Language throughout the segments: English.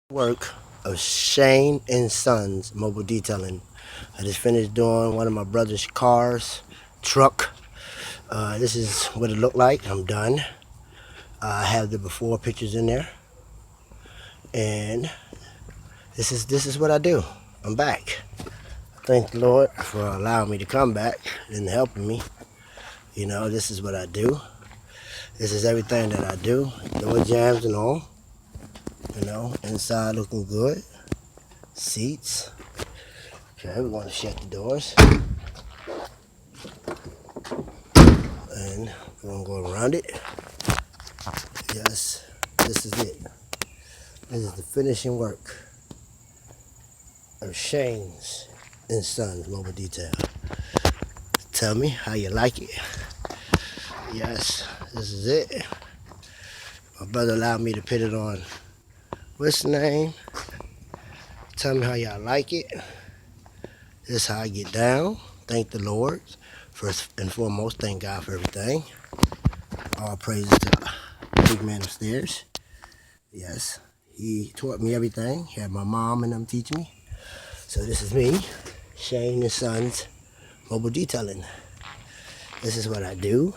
Work of Shane and Sons Mobile Detailing. I just finished doing one of my brother's cars, truck. This is what it looked like. I'm done. I have the before pictures in there, and this is what I do. I'm back. Thank the Lord for allowing me to come back and helping me. This is what I do. This is everything that I do. Door jams and all. Inside looking good. Seats. Okay, we're going to shut the doors. And we're going to go around it. Yes, this is it. This is the finishing work of Shane's and Sons Mobile Detail. Tell me how you like it. Yes, this is it. My brother allowed me to put it on. What's the name? Tell me how y'all like it. This is how I get down. Thank the Lord. First and foremost, thank God for everything. All praises to the big man upstairs. Yes, he taught me everything. He had my mom and them teach me. So this is me, Shane and Sons Mobile Detailing. This is what I do.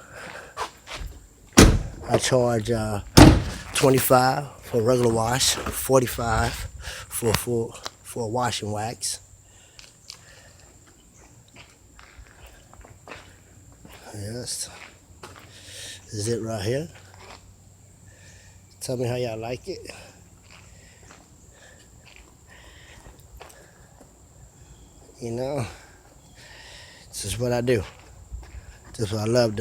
I charge $25 for a regular wash, $45 for a wash and wax. Yes, this is it right here. Tell me how y'all like it. This is what I do. This is what I love doing.